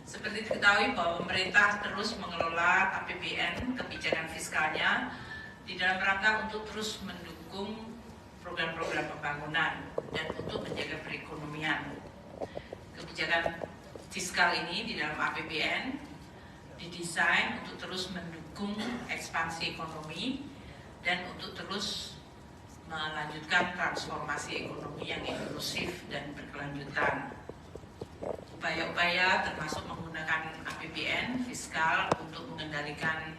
Seperti diketahui bahwa pemerintah terus mengelola APBN kebijakan fiskalnya di dalam rangka untuk terus mendukung program-program pembangunan dan untuk menjaga perekonomian. Kebijakan fiskal ini di dalam APBN didesain untuk terus mendukung ekspansi ekonomi dan untuk terus melanjutkan transformasi ekonomi yang inklusif dan berkelanjutan. Upaya-upaya termasuk menggunakan APBN fiskal untuk mengendalikan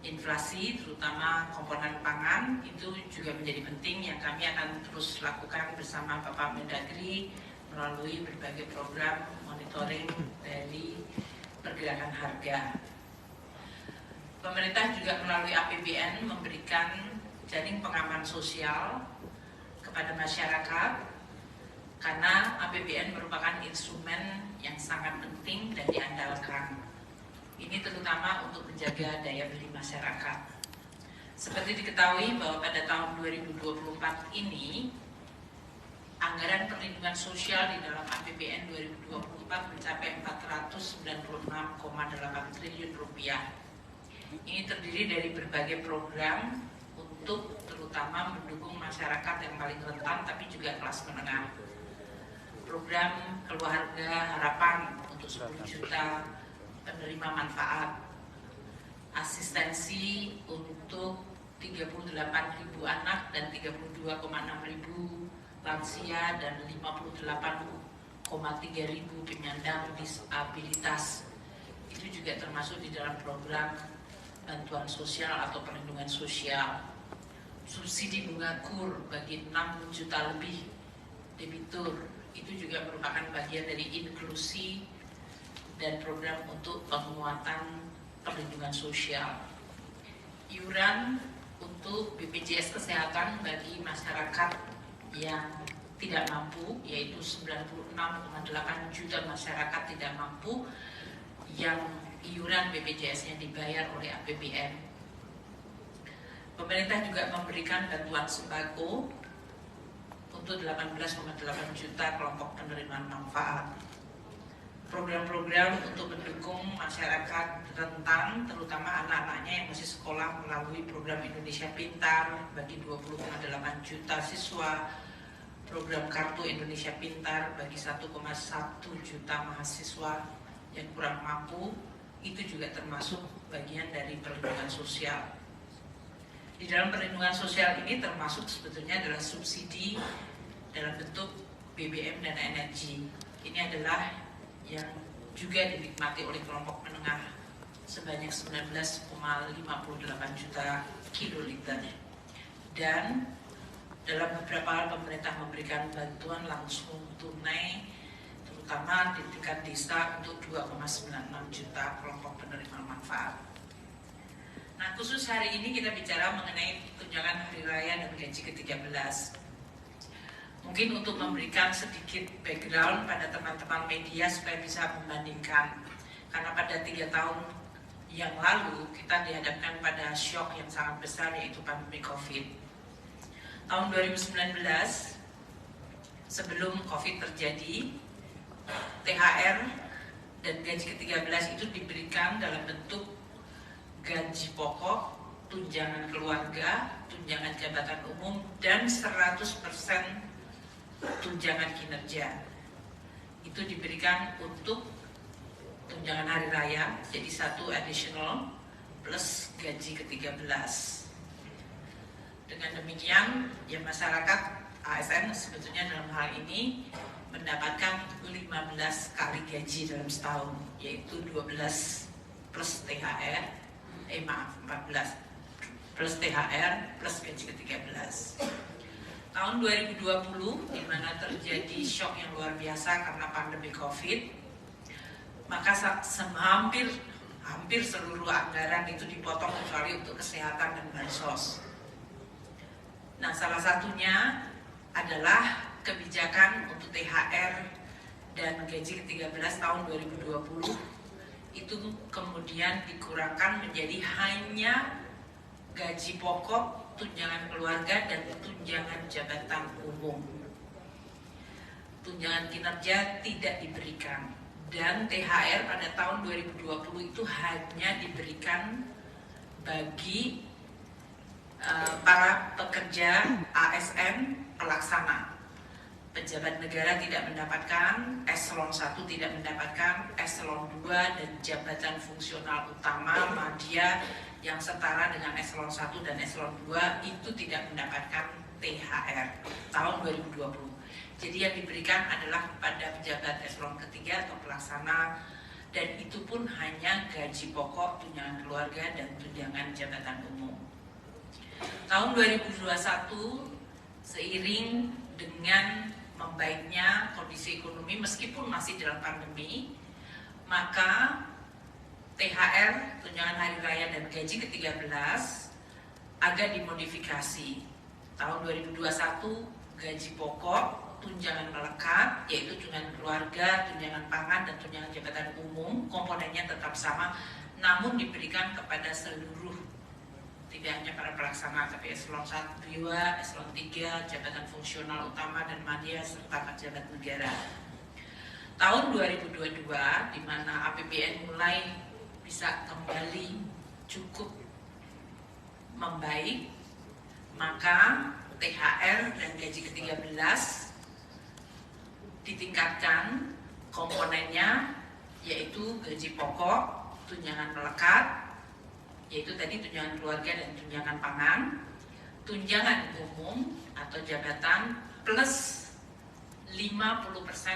inflasi, terutama komponen pangan, itu juga menjadi penting yang kami akan terus lakukan bersama Bapak Mendagri melalui berbagai program monitoring dari pergerakan harga. Pemerintah juga melalui APBN memberikan jaring pengaman sosial kepada masyarakat karena APBN merupakan instrumen yang sangat penting dan diandalkan. Ini terutama untuk menjaga daya beli masyarakat. Seperti diketahui bahwa pada tahun 2024 ini anggaran perlindungan sosial di dalam APBN 2024 mencapai 496,8 triliun rupiah. Ini terdiri dari berbagai program untuk terutama mendukung masyarakat yang paling rentan tapi juga kelas menengah. Program Keluarga Harapan untuk 10 juta penerima manfaat, asistensi untuk 38.000 anak dan 32,6.000 lansia dan 58,3.000 penyandang disabilitas. Itu juga termasuk di dalam program bantuan sosial atau perlindungan sosial. Subsidi bunga KUR bagi 6 juta lebih debitur, itu juga merupakan bagian dari inklusi dan program untuk penguatan perlindungan sosial. Iuran untuk BPJS Kesehatan bagi masyarakat yang tidak mampu, yaitu 96,8 juta masyarakat tidak mampu yang iuran BPJS-nya dibayar oleh APBN. Pemerintah juga memberikan bantuan sembako untuk 18,8 juta kelompok penerima manfaat. Program-program untuk mendukung masyarakat rentan, terutama anak-anaknya yang masih sekolah melalui program Indonesia Pintar bagi 20,8 juta siswa, program Kartu Indonesia Pintar bagi 1,1 juta mahasiswa yang kurang mampu, itu juga termasuk bagian dari perlindungan sosial. Di dalam perlindungan sosial ini termasuk sebetulnya adalah subsidi dalam bentuk BBM dan energi. Ini adalah yang juga dinikmati oleh kelompok menengah sebanyak 19,58 juta kiloliter. Dan dalam beberapa hal pemerintah memberikan bantuan langsung tunai terutama di tingkat desa untuk 2,96 juta kelompok penerima manfaat. Nah, khusus hari ini kita bicara mengenai tunjangan hari raya dan gaji ke-13. Mungkin untuk memberikan sedikit background pada teman-teman media supaya bisa membandingkan. Karena pada 3 tahun yang lalu kita dihadapkan pada shock yang sangat besar, yaitu pandemi COVID. Tahun 2019, sebelum COVID terjadi, THR dan gaji ke-13 itu diberikan dalam bentuk gaji pokok, tunjangan keluarga, tunjangan jabatan umum, dan 100% tunjangan kinerja. Itu diberikan untuk tunjangan hari raya, jadi 1 additional plus gaji ke-13. Dengan demikian, ya masyarakat ASN sebetulnya dalam hal ini mendapatkan 15 kali gaji dalam setahun, yaitu 12 plus THR, 14 plus THR plus gaji ke-13. Tahun 2020, di mana terjadi shock yang luar biasa karena pandemi COVID, maka hampir seluruh anggaran itu dipotong kecuali untuk kesehatan dan bansos. Nah, salah satunya adalah kebijakan untuk THR dan gaji ke-13 tahun 2020 itu kemudian dikurangkan menjadi hanya gaji pokok, tunjangan keluarga, dan tunjangan jabatan umum. Tunjangan kinerja tidak diberikan, Dan THR pada tahun 2020 itu hanya diberikan bagi para pekerja ASN pelaksana. Pejabat negara tidak mendapatkan, eselon 1 tidak mendapatkan, eselon 2 dan jabatan fungsional utama media yang setara dengan eselon 1 dan eselon 2 itu tidak mendapatkan THR tahun 2020. Jadi yang diberikan adalah kepada pejabat eselon ketiga atau pelaksana, dan itu pun hanya gaji pokok, tunjangan keluarga, dan tunjangan jabatan umum. Tahun 2021, seiring dengan membaiknya kondisi ekonomi meskipun masih dalam pandemi, maka THR, tunjangan hari raya dan gaji ke-13 agak dimodifikasi. Tahun 2021 gaji pokok, tunjangan melekat, yaitu tunjangan keluarga, tunjangan pangan, dan tunjangan jabatan umum, komponennya tetap sama, namun diberikan kepada seluruh, tidak hanya para pelaksana, tapi eselon 1, 2, eselon 3, jabatan fungsional utama dan media, serta pejabat negara. Tahun 2022, di mana APBN mulai bisa kembali cukup membaik, maka THR dan gaji ke-13 ditingkatkan komponennya, yaitu gaji pokok, tunjangan melekat, yaitu tadi tunjangan keluarga dan tunjangan pangan, tunjangan umum atau jabatan plus 50%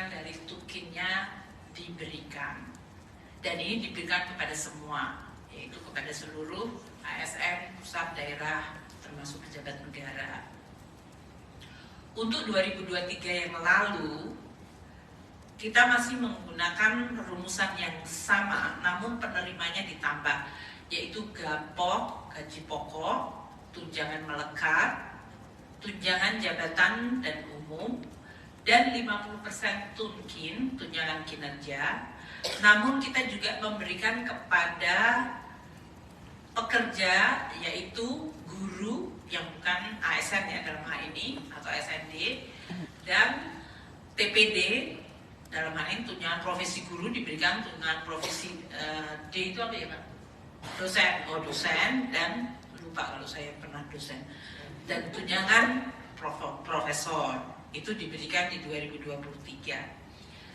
dari tukinnya diberikan. Dan ini diberikan kepada semua, yaitu kepada seluruh ASN, pusat, daerah, termasuk pejabat negara. Untuk 2023 yang lalu, kita masih menggunakan rumusan yang sama, namun penerimanya ditambah, yaitu GAPOK, gaji pokok, tunjangan melekat, tunjangan jabatan dan umum, dan 50% tunkin, tunjangan kinerja. Namun kita juga memberikan kepada pekerja, yaitu guru yang bukan ASN ya dalam hal ini, atau SND, dan TPD dalam hal ini tunjangan profesi guru diberikan, tunjangan profesi D itu apa ya Pak? Dosen, dan lupa kalau saya pernah dosen, dan tunjangan profesor itu diberikan di 2023.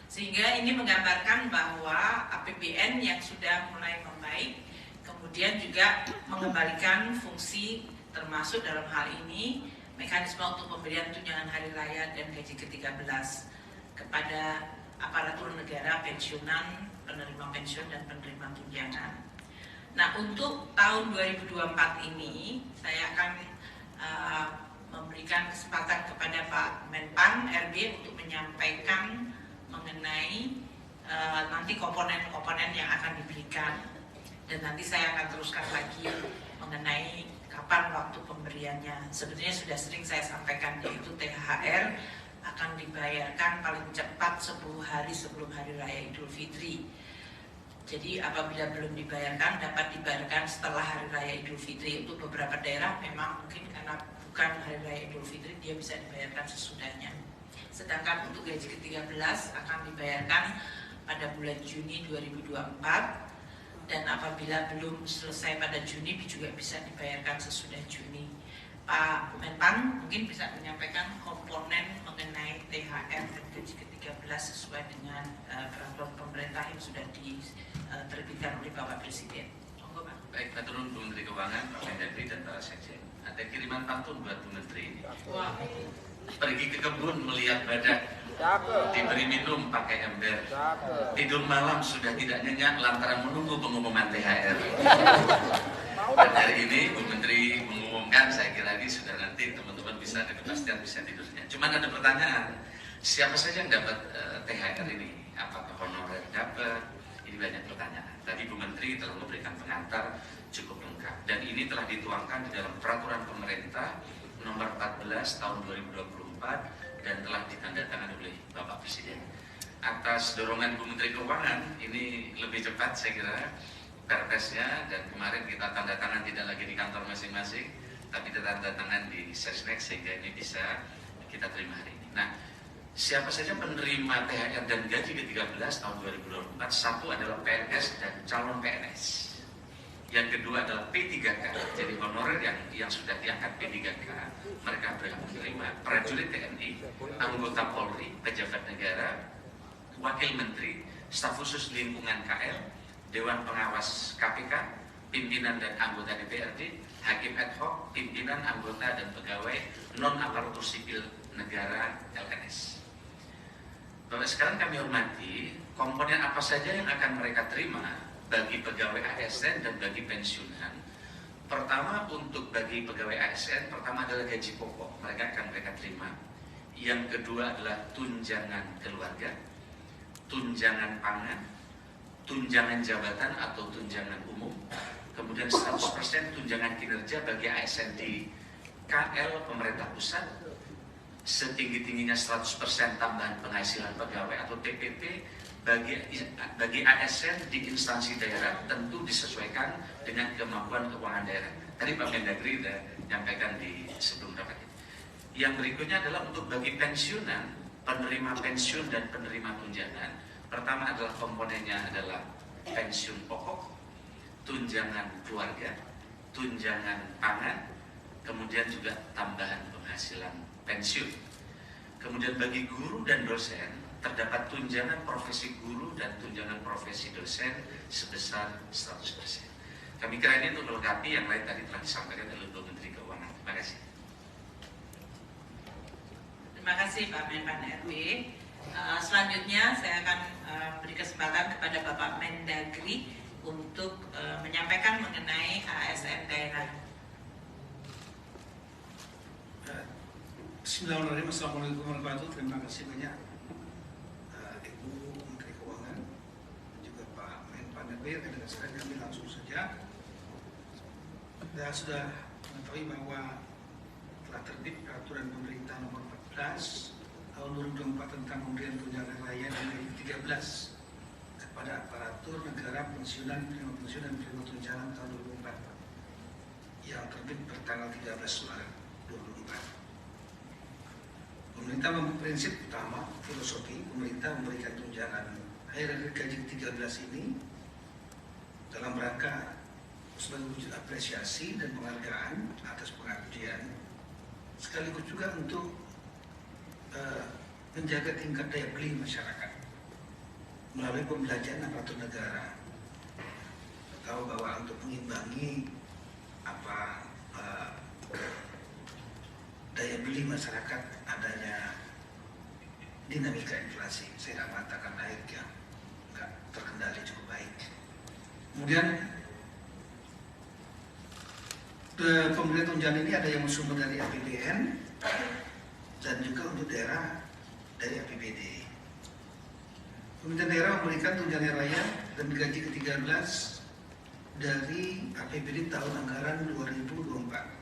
Sehingga ini menggambarkan bahwa APBN yang sudah mulai membaik, kemudian juga mengembalikan fungsi, termasuk dalam hal ini mekanisme untuk pemberian tunjangan hari raya dan gaji ke-13 kepada aparatur negara, pensiunan, penerima pensiun, dan penerima tunjangan. Nah, untuk tahun 2024 ini saya akan memberikan kesempatan kepada Pak Menpan RB untuk menyampaikan mengenai nanti komponen-komponen yang akan diberikan, dan nanti saya akan teruskan lagi mengenai kapan waktu pemberiannya. Sebetulnya sudah sering saya sampaikan, yaitu THR akan dibayarkan paling cepat 10 hari sebelum Hari Raya Idul Fitri. Jadi apabila belum dibayarkan, dapat dibayarkan setelah Hari Raya Idul Fitri. Untuk beberapa daerah memang mungkin karena bukan Hari Raya Idul Fitri, dia bisa dibayarkan sesudahnya. Sedangkan untuk gaji ke-13 akan dibayarkan pada bulan Juni 2024, dan apabila belum selesai pada Juni juga bisa dibayarkan sesudah Juni. Pak Menpan mungkin bisa menyampaikan komponen mengenai THR dan gaji ke-13 sesuai dengan peraturan pemerintah yang sudah diterbitkan oleh Bapak Presiden. Monggo Pak. Baik, Pak Turun Bu Menteri Keuangan, Pak Mendagri, dan para sekjen. Ada kiriman pantun buat Bu Menteri ini. Wah. Pergi ke kebun melihat badak, diberi minum pakai ember, tidur malam sudah tidak nyenyak lantaran menunggu pengumuman THR. Dan hari ini Bu Menteri mengumumkan, saya kira ini sudah nanti teman-teman bisa ada kepastian, bisa tidurnya. Cuman ada pertanyaan, siapa saja yang dapat THR ini? Apakah honorer dapat? Ini banyak pertanyaan. Tadi Bu Menteri telah memberikan pengantar cukup lengkap, dan ini telah dituangkan di dalam peraturan pemerintah nomor 14 tahun 2024 dan telah ditandatangani oleh Bapak Presiden. Atas dorongan Bu Menteri Keuangan, ini lebih cepat saya kira perpresnya, dan kemarin kita tanda tangan tidak lagi di kantor masing-masing, tapi kita tanda tangan di Sesnek, sehingga ini bisa kita terima hari ini. Nah, siapa saja penerima THR dan gaji ke-13 tahun 2024. Satu adalah PNS dan calon PNS. Yang kedua adalah P3K, jadi honorer yang sudah diangkat P3K, mereka berhak menerima. Prajurit TNI, anggota Polri, pejabat negara, wakil menteri, staf khusus lingkungan KL, Dewan Pengawas KPK, pimpinan dan anggota DPRD, hakim ad hoc, pimpinan, anggota dan pegawai non-aparatur sipil negara LNS. Bapak sekalian kami hormati, komponen apa saja yang akan mereka terima bagi pegawai ASN dan bagi pensiunan. Pertama, untuk bagi pegawai ASN, pertama adalah gaji pokok, mereka terima. Yang kedua adalah tunjangan keluarga, tunjangan pangan, tunjangan jabatan atau tunjangan umum, kemudian 100% tunjangan kinerja bagi ASN di KL pemerintah pusat, setinggi-tingginya 100% tambahan penghasilan pegawai atau TPP bagi ASN di instansi daerah, tentu disesuaikan dengan kemampuan keuangan daerah. Tadi Pak Mendagri sudah menyampaikan di sebelum rapat. Yang berikutnya adalah untuk bagi pensiunan, penerima pensiun dan penerima tunjangan. Pertama adalah komponennya adalah pensiun pokok, tunjangan keluarga, tunjangan pangan, kemudian juga tambahan penghasilan pensiun. Kemudian bagi guru dan dosen, terdapat tunjangan profesi guru dan tunjangan profesi dosen sebesar 100%. Kami kira ini untuk melengkapi, yang lain tadi telah disampaikan oleh Ibu Menteri Keuangan. Terima kasih. Terima kasih Pak Menpan RB. Selanjutnya saya akan beri kesempatan kepada Bapak Mendagri untuk menyampaikan mengenai ASN daerah. Bismillahirrahmanirrahim. Assalamualaikum warahmatullahi wabarakatuh. Terima kasih banyak Ibu Menteri Keuangan dan juga Pak Menpan RB. Dengan sekali kami langsung saja. Kita sudah mengetahui bahwa telah terbit peraturan pemerintah nomor 14 tahun 2024 tentang pemberian tunjangan raya dan gaji 13 kepada aparatur negara, pensiunan, penerima pensiun dan penerima tunjangan tahun 2024 yang terbit bertanggal 13 Maret 2024. Pemerintah prinsip utama filosofi pemerintah memberikan tunjangan hari gaji 13 ini dalam rangka sebagai wujud apresiasi dan penghargaan atas pengabdian, sekaligus juga untuk menjaga tingkat daya beli masyarakat melalui pembelajaran aparatur negara. Tahu bahwa untuk mengimbangi daya beli masyarakat adanya dinamika inflasi, saya tidak mengatakan naik yang nggak terkendali cukup baik. Kemudian pemberian tunjangan ini ada yang bersumber dari APBN dan juga untuk daerah dari APBD. Pemerintah daerah memberikan tunjangan raya dan gaji ke-13 dari APBD tahun anggaran 2024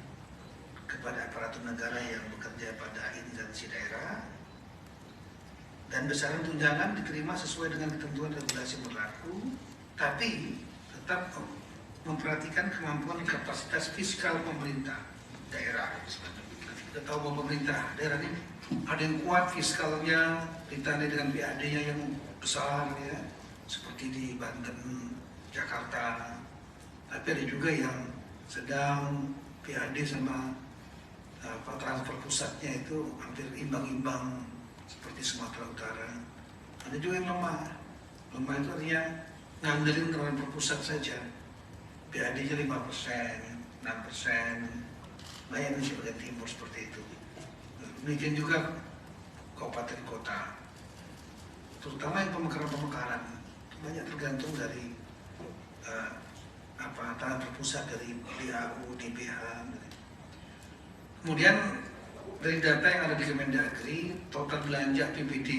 kepada aparatur negara yang bekerja pada instansi daerah, dan besaran tunjangan diterima sesuai dengan ketentuan regulasi berlaku, tapi tetap memperhatikan kemampuan kapasitas fiskal pemerintah daerah. Kita tahu bahwa pemerintah daerah ini ada yang kuat fiskalnya, ditandai dengan PAD-nya yang besar ya, seperti di Banten, Jakarta. Tapi ada juga yang sedang PAD sama transfer pusatnya itu hampir imbang-imbang seperti Sumatera Utara. Ada juga yang lemah. Lemah itu artinya ngandelin transfer pusat saja. PAD-nya 5%, 6%, banyak di bagian timur seperti itu. Demikian juga kabupaten kota, terutama yang pemekaran banyak tergantung dari tanah terpusat dari DAU, DBH. Kemudian dari data yang ada di Kemendagri, total belanja APBD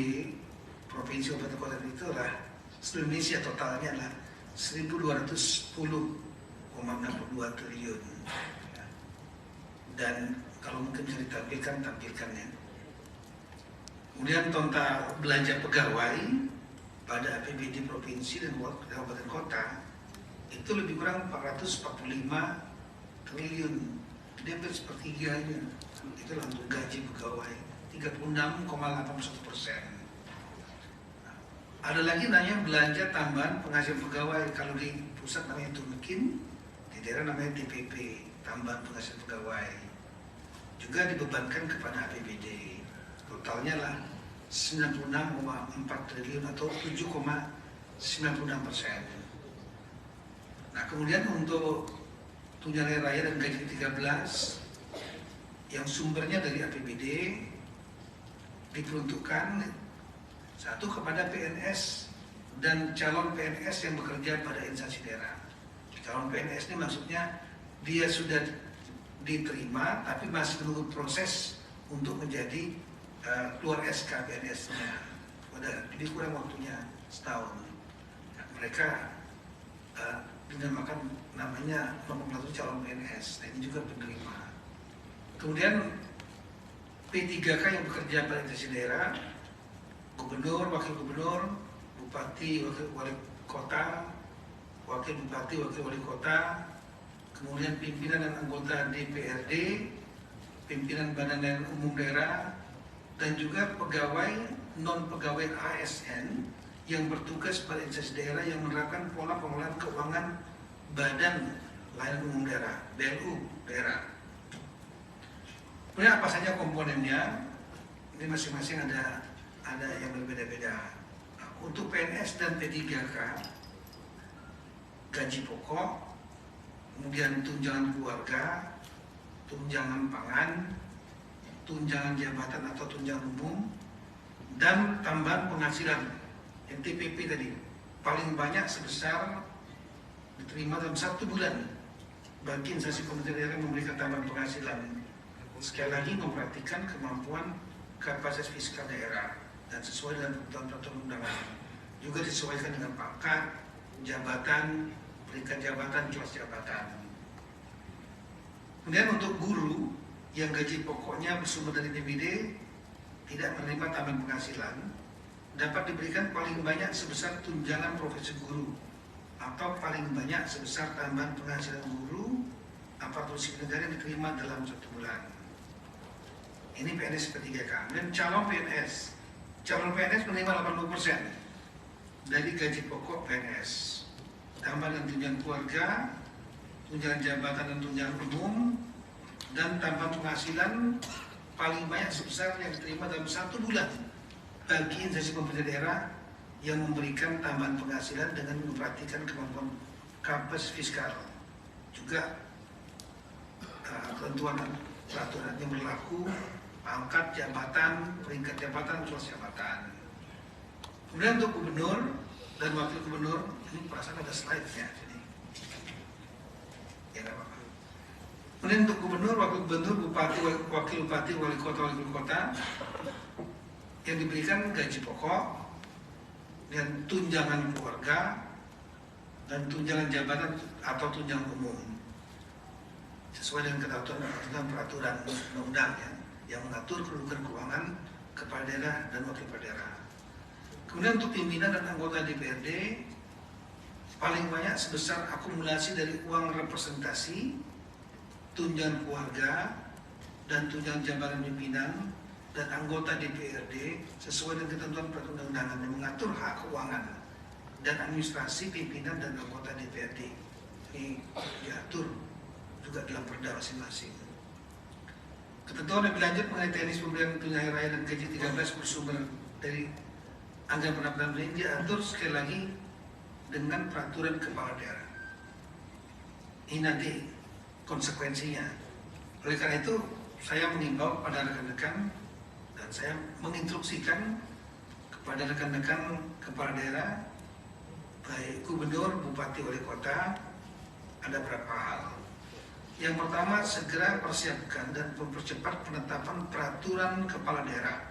provinsi kabupaten kota itu adalah seluruh Indonesia totalnya adalah 1.210,62 triliun. Dan kalau mungkin bisa tampilkannya. Kemudian total belanja pegawai pada APBD provinsi dan kabupaten kota itu lebih kurang 445 triliun. Dia hampir sepertiganya. Itu untuk gaji pegawai, 36,81%. Ada lagi namanya belanja tambahan penghasilan pegawai. Kalau di pusat namanya Tunkin, di daerah namanya TPP, tambahan penghasilan pegawai. Juga dibebankan kepada APBD. Totalnya lah 96,4 triliun atau 7,96%. Nah, kemudian untuk tunjangan raya dan gaji ke-13 yang sumbernya dari APBD diperuntukkan satu kepada PNS dan calon PNS yang bekerja pada instansi daerah. Calon PNS ini maksudnya dia sudah diterima tapi masih menunggu proses untuk menjadi keluar SK PNS-nya. Jadi kurang waktunya setahun. Nah, mereka dinamakan namanya nomenklatur calon PNS. Nah, ini juga penerima. Kemudian P3K yang bekerja pada instansi daerah, gubernur, wakil gubernur, bupati, wakil wali kota, wakil bupati, wakil wali kota, kemudian pimpinan dan anggota DPRD, pimpinan badan umum daerah, dan juga pegawai non-pegawai ASN yang bertugas pada instansi daerah yang menerapkan pola pengelolaan keuangan Badan Layanan Umum Daerah (BLU) daerah. Kemudian apa saja komponennya? Ini masing-masing ada yang berbeda-beda. Untuk PNS dan P3K, gaji pokok, kemudian tunjangan keluarga, tunjangan pangan, tunjangan jabatan atau tunjangan umum, dan tambahan penghasilan yang TPP tadi paling banyak sebesar diterima dalam 1 bulan bagi instansi pemerintah daerah yang memberikan tambahan penghasilan. Sekali lagi memperhatikan kemampuan kapasitas fiskal daerah dan sesuai dengan peraturan undangan. Juga disesuaikan dengan pangkat, jabatan, peringkat jabatan, kelas jabatan. Kemudian untuk guru yang gaji pokoknya bersumber dari APBD tidak menerima tambahan penghasilan, dapat diberikan paling banyak sebesar tunjangan profesi guru atau paling banyak sebesar tambahan penghasilan guru aparatur sipil negara yang diterima dalam 1 bulan. Ini PNS P3K. Dan calon PNS menerima 80% dari gaji pokok PNS, tambah dengan tunjangan keluarga, tunjangan jabatan dan tunjangan umum, dan tambahan penghasilan paling banyak sebesar yang diterima dalam 1 bulan bagi instansi pemerintah daerah yang memberikan tambahan penghasilan dengan memperhatikan kemampuan kapasitas fiskal. Juga ketentuan peraturan yang berlaku, pangkat jabatan, peringkat jabatan, kelas jabatan. Kemudian untuk gubernur dan wakil gubernur, ini perasaan ada slide-nya. Ya, nggak apa-apa. Kemudian untuk gubernur, wakil gubernur, bupati, wakil bupati, wali kota yang diberikan gaji pokok dan tunjangan keluarga dan tunjangan jabatan atau tunjangan umum sesuai dengan ketentuan peraturan undang-undang yang mengatur kedudukan keuangan kepala daerah dan wakil kepala daerah. Kemudian untuk pimpinan dan anggota DPRD paling banyak sebesar akumulasi dari uang representasi, tunjangan keluarga, dan tunjangan jabatan pimpinan dan anggota DPRD sesuai dengan ketentuan peraturan undangan yang mengatur hak keuangan dan administrasi pimpinan dan anggota DPRD. Ini diatur juga dalam perda masing-masing. Ketentuan lebih lanjut mengenai teknis pemberian tunjangan raya dan gaji 13 bersumber dari anggaran pendapatan ini diatur sekali lagi dengan peraturan kepala daerah. Ini nanti konsekuensinya. Oleh karena itu, saya mengimbau pada rekan-rekan dan saya menginstruksikan kepada rekan-rekan kepala daerah, baik gubernur, bupati, wali kota, ada beberapa hal. Yang pertama, segera persiapkan dan mempercepat penetapan peraturan kepala daerah.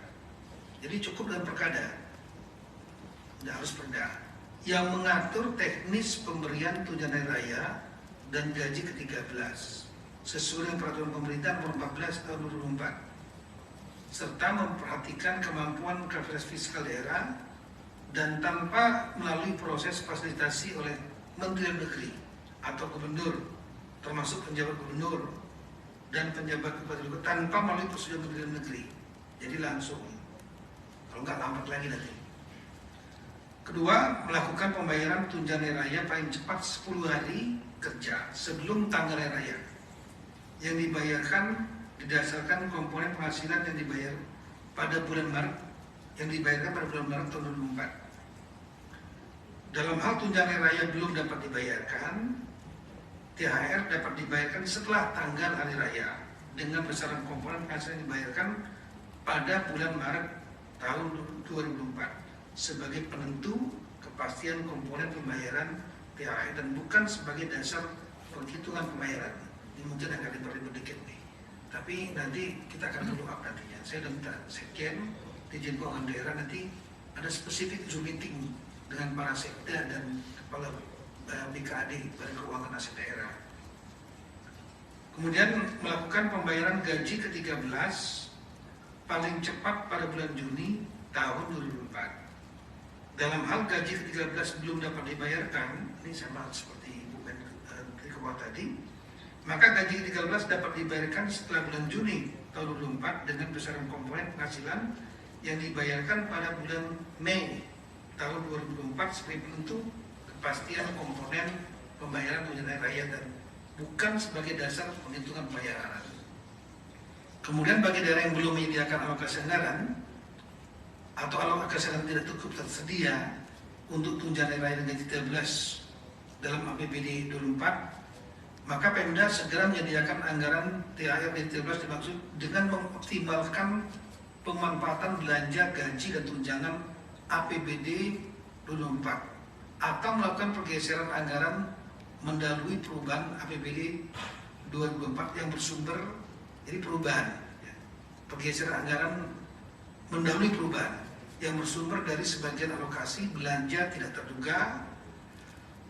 Jadi cukup dengan perkada, tidak harus perda, yang mengatur teknis pemberian tunjangan raya dan gaji ke-13 sesuai dengan peraturan pemerintah nomor 14 tahun 2004, serta memperhatikan kemampuan kapasitas fiskal daerah dan tanpa melalui proses fasilitasi oleh Menteri Dalam Negeri atau gubernur, termasuk penjabat gubernur dan penjabat bupati tanpa melalui prosedur Menteri Dalam Negeri. Jadi langsung, kalau nggak lambat lagi nanti. Kedua, melakukan pembayaran tunjangan raya paling cepat 10 hari kerja sebelum tanggal hari raya yang dibayarkan didasarkan komponen penghasilan yang dibayar pada bulan Maret tahun 2004. Dalam hal tunjangan raya belum dapat dibayarkan, THR dapat dibayarkan setelah tanggal hari raya dengan besaran komponen penghasilan yang dibayarkan pada bulan Maret tahun 2004 sebagai penentu kepastian komponen pembayaran THR dan bukan sebagai dasar penghitungan pembayaran. Ini mungkin agak ribet dikit nih, tapi nanti kita akan follow up nantinya. Saya minta Sekjen Dirjen Keuangan Daerah nanti ada spesifik Zoom meeting dengan para sekda dan kepala BKAD, Badan Keuangan Aset Daerah. Kemudian melakukan pembayaran gaji ke-13 paling cepat pada bulan Juni tahun 2004. Dalam hal gaji ke-13 belum dapat dibayarkan, ini sama seperti Ibu Menteri Keuangan tadi, maka gaji ke-13 dapat dibayarkan setelah bulan Juni tahun 2004 dengan besaran komponen penghasilan yang dibayarkan pada bulan Mei tahun 2004 sebagai penentu kepastian komponen pembayaran tunjangan raya dan bukan sebagai dasar penghitungan pembayaran. Kemudian bagi daerah yang belum menyediakan alokasi anggaran atau alokasi anggaran tidak cukup tersedia untuk tunjangan raya dan gaji 13 dalam APBD 2004, maka Pemda segera menyediakan anggaran THR gaji 13 dimaksud dengan mengoptimalkan pemanfaatan belanja gaji dan tunjangan APBD 2004 atau melakukan pergeseran anggaran mendahului perubahan APBD 2004 yang bersumber, jadi perubahan pergeseran anggaran mendahului perubahan yang bersumber dari sebagian alokasi belanja tidak terduga,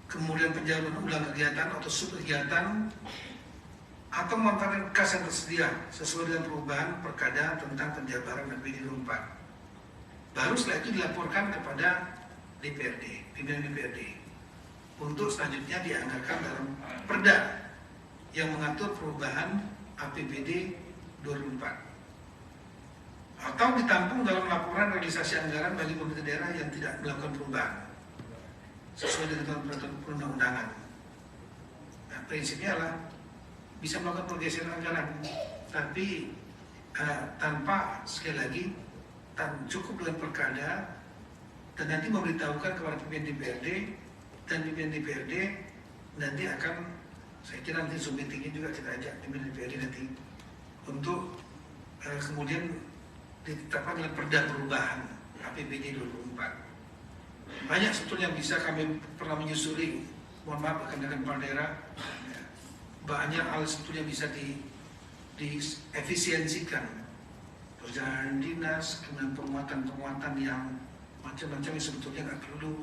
kemudian penjaluran ulang kegiatan atau subkegiatan atau memanfaatkan kas yang tersedia sesuai dengan perubahan perkada tentang penjabaran APBD 2004. Baru setelah itu dilaporkan kepada DPRD, pimpinan DPRD, untuk selanjutnya dianggarkan dalam perda yang mengatur perubahan APBD 2004 atau ditampung dalam laporan realisasi anggaran bagi pemerintah daerah yang tidak melakukan perubahan sesuai dengan peraturan perundang-undangan. Nah, prinsipnya adalah bisa melakukan pergeseran anggaran, tapi tanpa sekali lagi cukup dengan perkada dan nanti memberitahukan kepada pimpinan DPRD dan pimpinan DPRD nanti akan, saya kira nanti Zoom meetingnya juga kita ajak pimpinan DPRD nanti untuk kemudian ditetapkan dalam perda perubahan APBD 2004. Banyak sebetulnya bisa kami pernah menyusuri, mohon maaf rekan-rekan kepala daerah, banyak hal sebetulnya bisa diefisiensikan. Perjalanan dinas, kemudian penguatan yang macam-macam yang sebetulnya nggak perlu.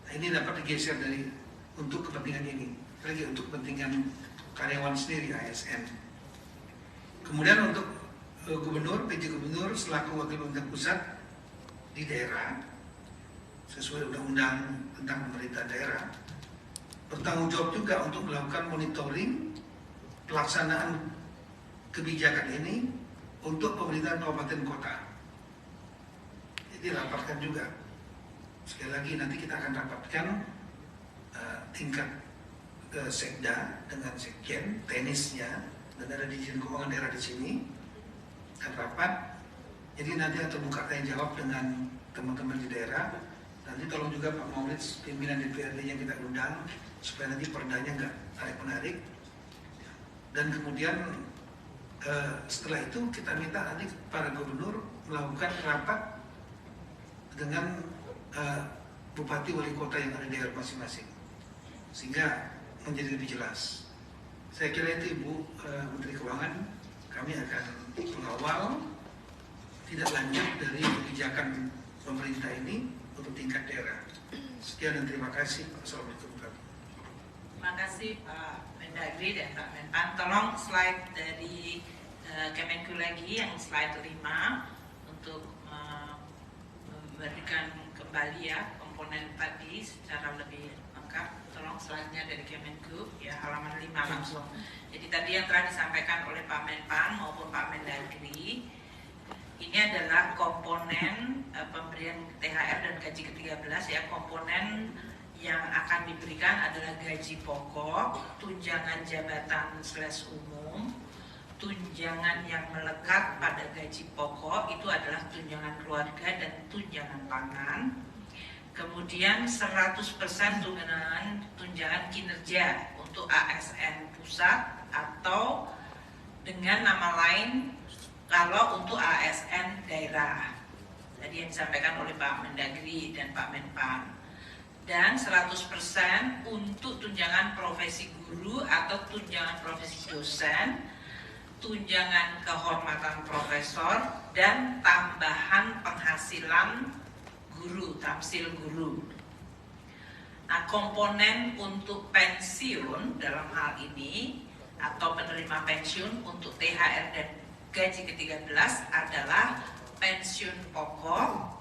Nah, ini dapat digeser dari untuk kepentingan ini, lagi untuk kepentingan karyawan sendiri ASN. Kemudian untuk gubernur, PJ gubernur selaku wakil pemerintah pusat di daerah sesuai undang-undang tentang pemerintah daerah bertanggung jawab juga untuk melakukan monitoring pelaksanaan kebijakan ini untuk pemerintahan kabupaten kota. Jadi rapatkan juga. Sekali lagi nanti kita akan rapatkan tingkat sekda dengan sekjen, teknisnya, dan ada Dirjen Keuangan Daerah di sini akan rapat. Jadi nanti akan terbuka tanya jawab dengan teman-teman di daerah. Nanti tolong juga Pak Maulid, pimpinan DPRD yang kita undang supaya nanti perdanya nggak tarik-menarik. Dan kemudian setelah itu kita minta nanti para gubernur melakukan rapat dengan bupati wali kota yang ada di daerah masing-masing sehingga menjadi lebih jelas. Saya kira itu Ibu Menteri Keuangan, kami akan mengawal tidak lanjut dari kebijakan pemerintah ini untuk tingkat daerah. Sekian dan terima kasih. Assalamualaikum. Terima kasih Pak Mendagri dan Pak Menpan. Tolong slide dari Kemenku lagi yang slide 5 untuk memberikan kembali ya komponen tadi secara lebih lengkap. Tolong slide-nya dari Kemenku ya, halaman 5 langsung. Jadi tadi yang telah disampaikan oleh Pak Menpan maupun Pak Mendagri ini adalah komponen pemberian THR dan gaji ke-13 ya. Komponen yang akan diberikan adalah gaji pokok, tunjangan jabatan /umum, tunjangan yang melekat pada gaji pokok itu adalah tunjangan keluarga dan tunjangan pangan. Kemudian 100% tunjangan kinerja untuk ASN pusat atau dengan nama lain kalau untuk ASN daerah. Tadi yang disampaikan oleh Pak Mendagri dan Pak Menpan. Dan 100% untuk tunjangan profesi guru atau tunjangan profesi dosen, tunjangan kehormatan profesor, dan tambahan penghasilan guru, tamsil guru. Nah, komponen untuk pensiun dalam hal ini atau penerima pensiun untuk THR dan gaji ke-13 adalah pensiun pokok,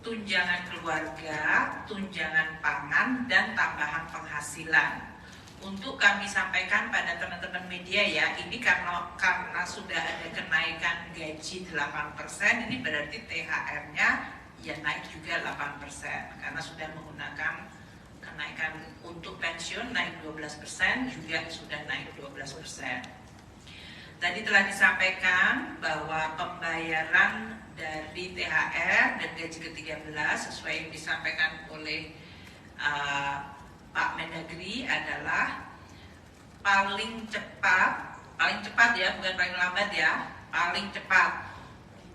tunjangan keluarga, tunjangan pangan, dan tambahan penghasilan. Untuk kami sampaikan pada teman-teman media ya, ini karena sudah ada kenaikan gaji 8%, ini berarti THR-nya ya naik juga 8%, karena sudah menggunakan kenaikan untuk pensiun naik 12%, juga sudah naik 12%. Tadi telah disampaikan bahwa pembayaran dari THR dan gaji ke-13 sesuai yang disampaikan oleh Pak Mendagri adalah paling cepat ya, bukan paling lambat ya, paling cepat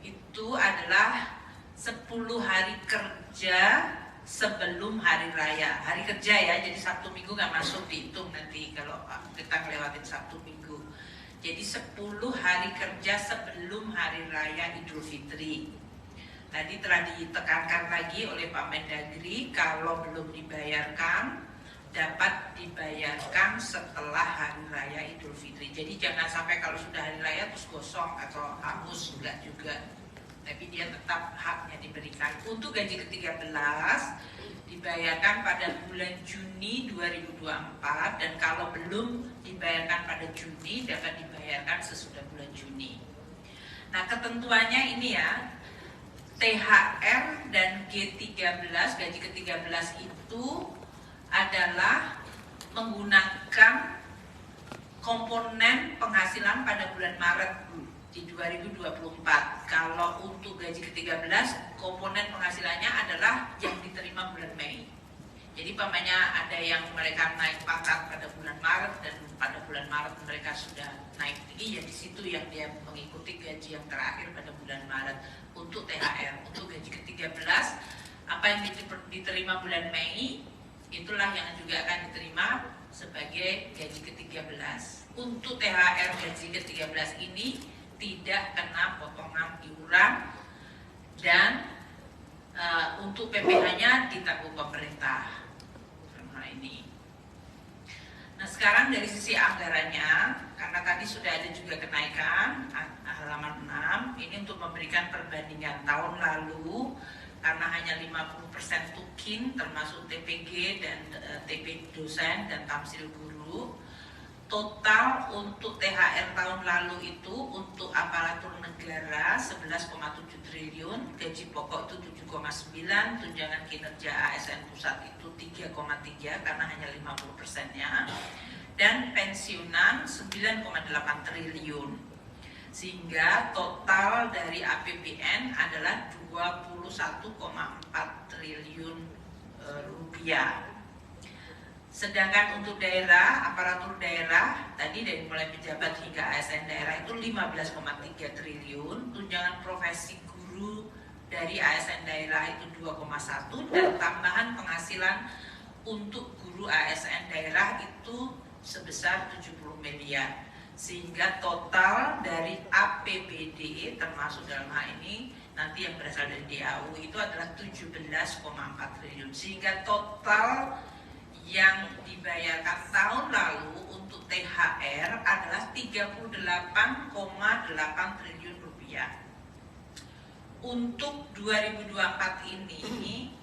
itu adalah 10 hari kerja sebelum hari raya. Hari kerja ya, jadi Sabtu Minggu nggak masuk dihitung nanti kalau kita ngelewatin Sabtu Minggu. Jadi 10 hari kerja sebelum hari raya Idul Fitri. Tadi telah ditekankan lagi oleh Pak Mendagri kalau belum dibayarkan dapat dibayarkan setelah hari raya Idul Fitri. Jadi jangan sampai kalau sudah hari raya terus gosong atau hangus, enggak juga. Tapi dia tetap haknya diberikan. Untuk gaji ke-13 dibayarkan pada bulan Juni 2024 dan kalau belum dibayarkan pada Juni dapat dibayarkan sesudah bulan Juni. Nah, ketentuannya ini ya, THR dan G13, gaji ke-13 itu adalah menggunakan komponen penghasilan pada bulan Maret di 2024. Kalau untuk gaji ke-13, komponen penghasilannya adalah yang diterima bulan Mei. Jadi pamannya ada yang mereka naik pangkat pada bulan Maret dan pada bulan Maret mereka sudah naik tinggi, ya di situ yang dia mengikuti gaji yang terakhir pada bulan Maret. Untuk THR, untuk gaji ke-13, apa yang diterima bulan Mei itulah yang juga akan diterima sebagai gaji ke-13. Untuk THR gaji ke-13 ini tidak kena potongan iuran dan untuk PPh-nya ditanggung pemerintah. Karena ini. Nah, sekarang dari sisi anggarannya, karena tadi sudah ada juga kenaikan halaman 6, ini untuk memberikan perbandingan tahun lalu karena hanya 50% tukin termasuk TPG dan TP dosen dan tamsil guru. Total untuk THR tahun lalu itu untuk aparatur negara 11,7 triliun, gaji pokok itu 7,9, tunjangan kinerja ASN pusat itu 3,3 karena hanya 50%-nya, dan pensiunan 9,8 triliun. Sehingga total dari APBN adalah 21,4 triliun rupiah. Sedangkan untuk daerah, aparatur daerah, tadi dari mulai pejabat hingga ASN daerah itu 15,3 triliun, tunjangan profesi guru dari ASN daerah itu 2,1, dan tambahan penghasilan untuk guru ASN daerah itu sebesar 70 miliar. Sehingga total dari APBD termasuk dalam hal ini nanti yang berasal dari DAU itu adalah 17,4 triliun. Sehingga total yang dibayarkan tahun lalu untuk THR adalah 38,8 triliun rupiah. Untuk 2024 ini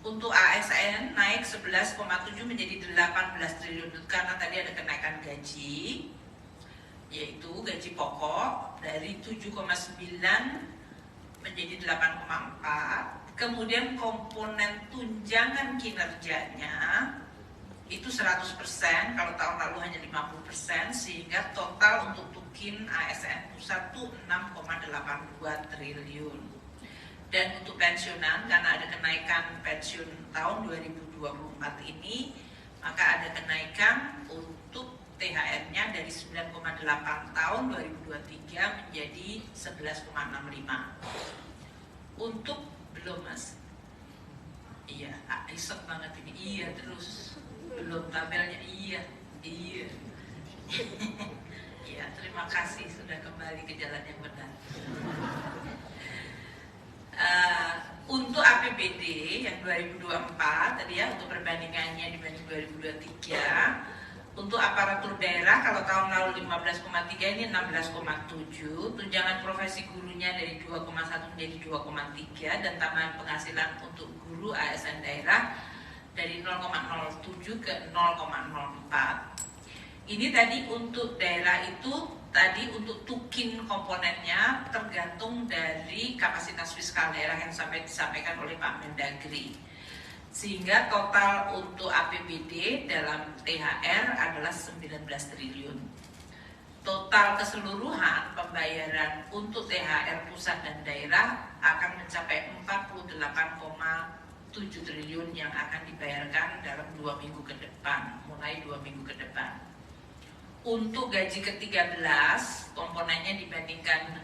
untuk ASN naik 11,7 menjadi 18 triliun karena tadi ada kenaikan gaji, yaitu gaji pokok dari 7,9 menjadi 8,4. Kemudian komponen tunjangan kinerjanya itu 100%, kalau tahun lalu hanya 50%, sehingga total untuk tukin ASN pusat itu 6,82 triliun. Dan untuk pensiunan, karena ada kenaikan pensiun tahun 2024 ini, maka ada kenaikan untuk THR-nya dari 9,8 tahun 2023 menjadi 11,65. Untuk belum mas, iya, isek banget ini, iya terus belum tabelnya, iya, iya, terima kasih sudah kembali ke jalan yang benar. Untuk APBD yang 2024 tadi ya, untuk perbandingannya dibanding 2023. Untuk aparatur daerah kalau tahun lalu 15,3 ini 16,7, tunjangan profesi gurunya dari 2,1 menjadi 2,3, dan tambahan penghasilan untuk guru ASN daerah dari 0,07 ke 0,04. Ini tadi untuk daerah itu, tadi untuk tukin komponennya tergantung dari kapasitas fiskal daerah yang sampai disampaikan oleh Pak Mendagri. Sehingga total untuk APBD dalam THR adalah 19 triliun. Total keseluruhan pembayaran untuk THR pusat dan daerah akan mencapai 48,7 triliun yang akan dibayarkan dalam 2 minggu ke depan, mulai 2 minggu ke depan. Untuk gaji ke-13, komponennya dibandingkan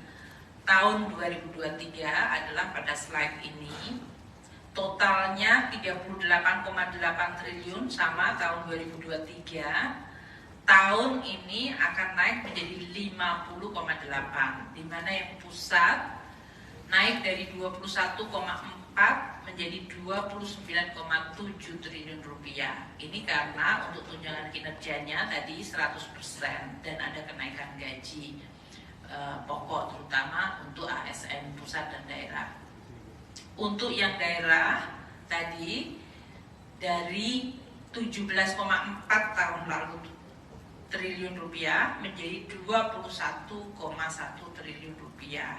tahun 2023 adalah pada slide ini. Totalnya 38,8 triliun sama tahun 2023. Tahun ini akan naik menjadi 50,8, di mana yang pusat naik dari 21,4 menjadi 29,7 triliun rupiah. Ini karena untuk tunjangan kinerjanya tadi 100% dan ada kenaikan gaji pokok terutama untuk ASN pusat dan daerah. Untuk yang daerah tadi dari 17,4 tahun lalu triliun rupiah menjadi 21,1 triliun rupiah,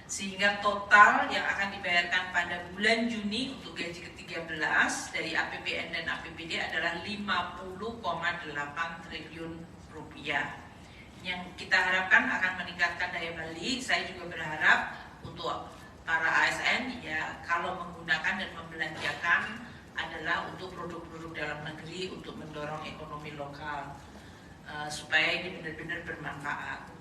sehingga total yang akan dibayarkan pada bulan Juni untuk gaji ke-13 dari APBN dan APBD adalah 50,8 triliun rupiah. Yang kita harapkan akan meningkatkan daya beli. Saya juga berharap untuk para ASN ya, kalau menggunakan dan membelanjakan adalah untuk produk-produk dalam negeri untuk mendorong ekonomi lokal, supaya ini benar-benar bermanfaat.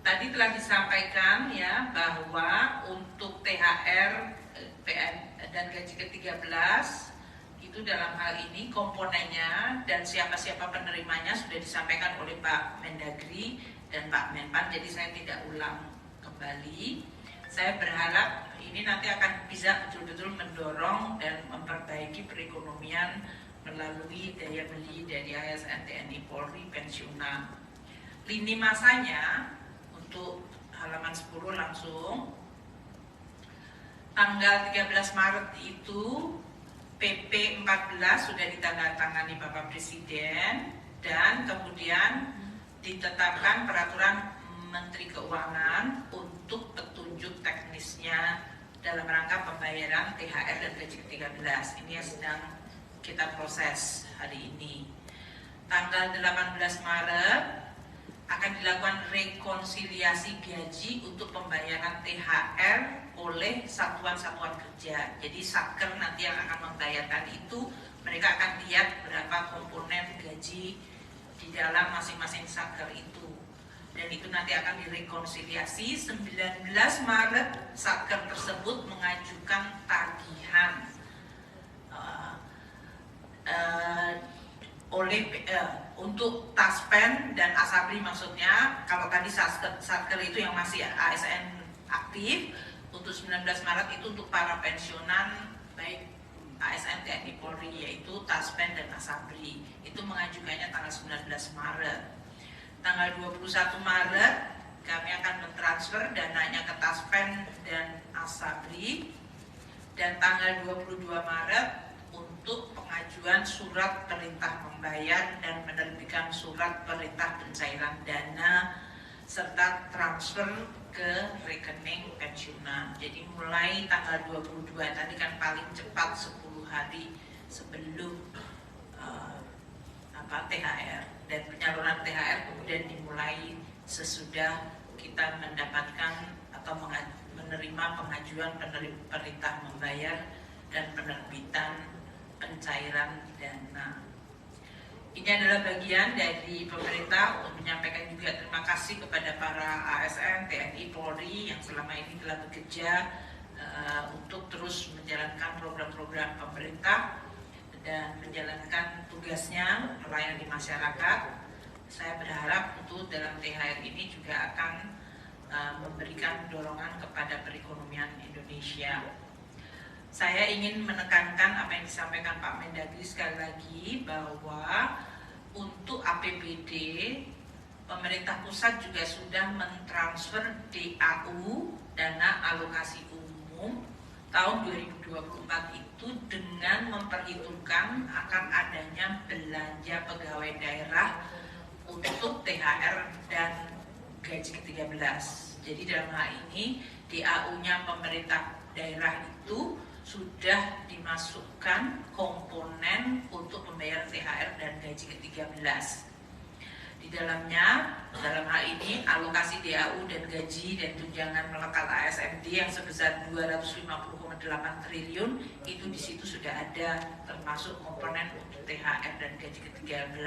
Tadi telah disampaikan ya bahwa untuk THR, PN dan gaji ke-13 itu dalam hal ini komponennya dan siapa-siapa penerimanya sudah disampaikan oleh Pak Mendagri dan Pak Menpan, jadi saya tidak ulang kembali. Saya berharap ini nanti akan bisa betul-betul mendorong dan memperbaiki perekonomian melalui daya beli dari ASN, TNI, Polri, pensiunan. Lini masanya untuk halaman 10 langsung. Tanggal 13 Maret itu PP 14 sudah ditandatangani Bapak Presiden dan kemudian ditetapkan peraturan Menteri Keuangan untuk petunjuk teknisnya dalam rangka pembayaran THR dan gaji ke-13. Ini yang sedang kita proses hari ini. Tanggal 18 Maret akan dilakukan rekonsiliasi gaji untuk pembayaran THR oleh satuan-satuan kerja. Jadi Satker nanti yang akan membayarkan itu, mereka akan lihat berapa komponen gaji di dalam masing-masing Satker itu. Dan itu nanti akan direkonsiliasi. 19 Maret Satker tersebut mengajukan tagihan untuk Taspen dan Asabri, maksudnya kalau tadi Satker itu yang masih ASN aktif, untuk 19 Maret itu untuk para pensiunan baik ASN, TNI, Polri, yaitu Taspen dan Asabri. Itu mengajukannya tanggal 19 Maret. Tanggal 21 Maret kami akan mentransfer dananya ke Taspen dan Asabri, dan tanggal 22 Maret untuk pengajuan surat perintah membayar dan menerbitkan surat perintah pencairan dana serta transfer ke rekening pensiunan. Jadi mulai tanggal 22 tadi kan paling cepat 10 hari sebelum THR, dan penyaluran THR kemudian dimulai sesudah kita mendapatkan atau menerima pengajuan perintah membayar dan penerbitan pencairan dana. Ini adalah bagian dari pemerintah untuk menyampaikan juga terima kasih kepada para ASN, TNI, Polri yang selama ini telah bekerja untuk terus menjalankan program-program pemerintah dan menjalankan tugasnya melayani masyarakat. Saya berharap untuk dalam THR ini juga akan memberikan dorongan kepada perekonomian Indonesia. Saya ingin menekankan apa yang disampaikan Pak Mendagri sekali lagi, bahwa untuk APBD pemerintah pusat juga sudah mentransfer DAU, dana alokasi umum, tahun 2024 itu dengan memperhitungkan akan adanya belanja pegawai daerah untuk THR dan gaji ke-13. Jadi dalam hal ini DAU-nya pemerintah daerah itu sudah dimasukkan komponen untuk membayar THR dan gaji ke-13. Di dalamnya, dalam hal ini alokasi DAU dan gaji dan tunjangan melekat ASND yang sebesar 250,8 triliun itu di situ sudah ada termasuk komponen untuk THR dan gaji ke-13,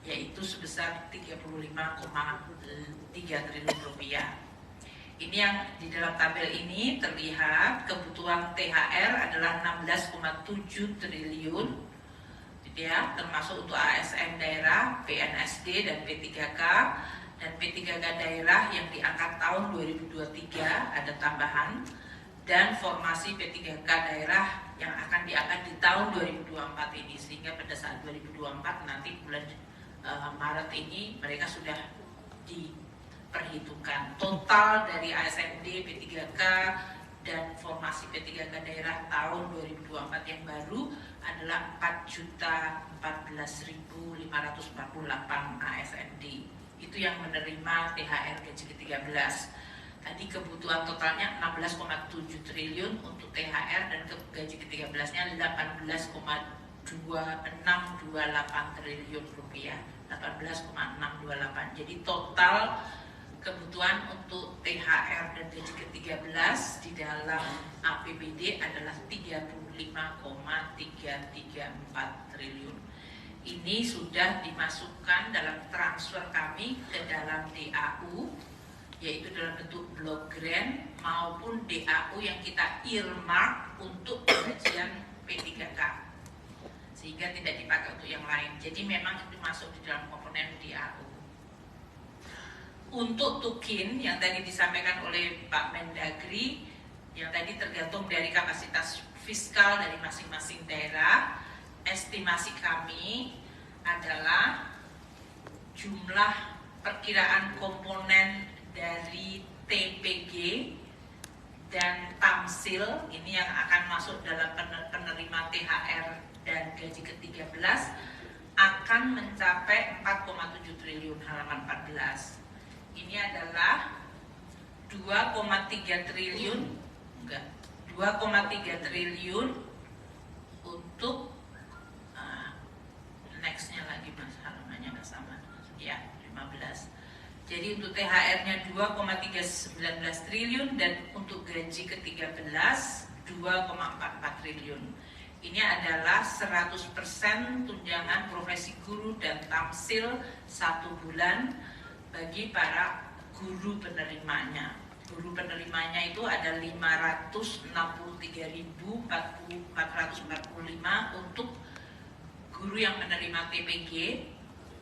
yaitu sebesar 35,3 triliun rupiah. Ini yang di dalam tabel ini terlihat kebutuhan THR adalah 16,7 triliun. Ya, termasuk untuk ASN daerah, PNSD dan P3K, dan P3K daerah yang diangkat tahun 2023 ada tambahan, dan formasi P3K daerah yang akan diangkat di tahun 2024 ini, sehingga pada saat 2024 nanti bulan Maret ini mereka sudah diperhitungkan. Total dari ASND, P3K dan formasi P3K daerah tahun 2024 yang baru adalah 4.014.548 ASND. Itu yang menerima THR gaji ke-13. Tadi kebutuhan totalnya 16,7 triliun untuk THR dan gaji ke-13-nya 18,628 triliun rupiah. 18,628. Jadi total kebutuhan untuk THR dan gaji ke-13 di dalam APBD adalah 35,334 triliun. Ini sudah dimasukkan dalam transfer kami ke dalam DAU, yaitu dalam bentuk block grant maupun DAU yang kita earmark untuk pembagian P3K, sehingga tidak dipakai untuk yang lain. Jadi memang itu masuk di dalam komponen DAU. Untuk tukin yang tadi disampaikan oleh Pak Mendagri, yang tadi tergantung dari kapasitas fiskal dari masing-masing daerah, estimasi kami adalah jumlah perkiraan komponen dari TPG dan Tamsil ini yang akan masuk dalam penerima THR dan gaji ke-13 akan mencapai 4,7 triliun halaman 14. Ini adalah 2,3 triliun untuk nextnya lagi mas, halamannya nggak sama ya, 15. Jadi untuk THR-nya 2,319 triliun dan untuk gaji ke-13 2,44 triliun. Ini adalah 100% tunjangan profesi guru dan Tamsil 1 bulan bagi para guru penerimanya. Guru penerimanya itu ada 563.445 untuk guru yang menerima TPG,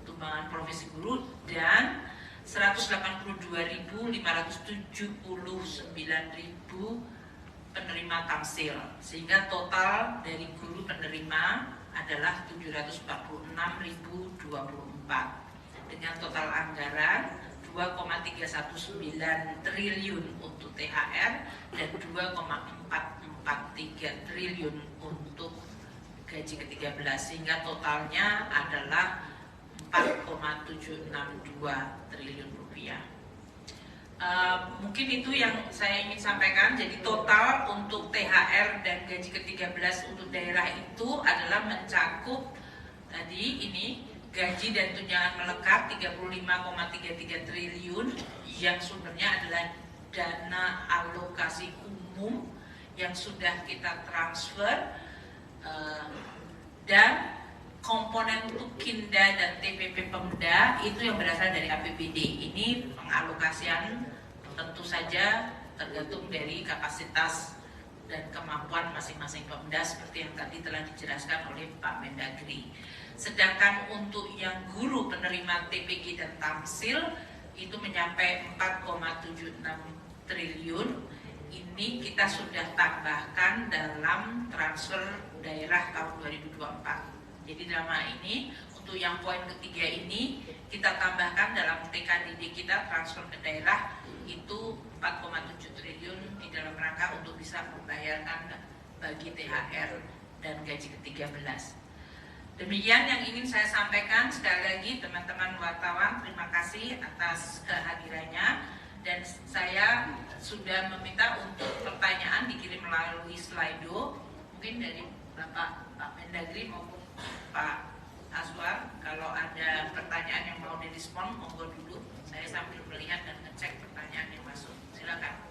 tunjangan profesi guru, dan 182.579.000 penerima Tamsil, sehingga total dari guru penerima adalah 746.024 dengan total anggaran 2,319 triliun untuk THR dan 2,443 triliun untuk gaji ke-13, sehingga totalnya adalah 4,762 triliun rupiah. Mungkin itu yang saya ingin sampaikan. Jadi total untuk THR dan gaji ke-13 untuk daerah itu adalah mencakup tadi ini gaji dan tunjangan melekat 35,33 triliun yang sumbernya adalah dana alokasi umum yang sudah kita transfer, dan komponen untuk Kinda dan TPP Pemda itu yang berasal dari APBD. Ini pengalokasian tentu saja tergantung dari kapasitas dan kemampuan masing-masing Pemda seperti yang tadi telah dijelaskan oleh Pak Mendagri. Sedangkan untuk yang guru penerima TPG dan Tamsil itu mencapai 4,76 triliun. Ini kita sudah tambahkan dalam transfer daerah tahun 2024. Jadi dalam hal ini untuk yang poin ketiga ini kita tambahkan dalam TKDD kita transfer ke daerah itu 4,7 triliun di dalam rangka untuk bisa membayarkan bagi THR dan gaji ke-13. Demikian yang ingin saya sampaikan. Sekali lagi teman-teman wartawan, terima kasih atas kehadirannya, dan saya sudah meminta untuk pertanyaan dikirim melalui Slido, mungkin dari Bapak Mendagri maupun Pak Aswar. Kalau ada pertanyaan yang mau direspon, monggo dulu. Saya sambil melihat dan ngecek pertanyaan yang masuk. Silakan.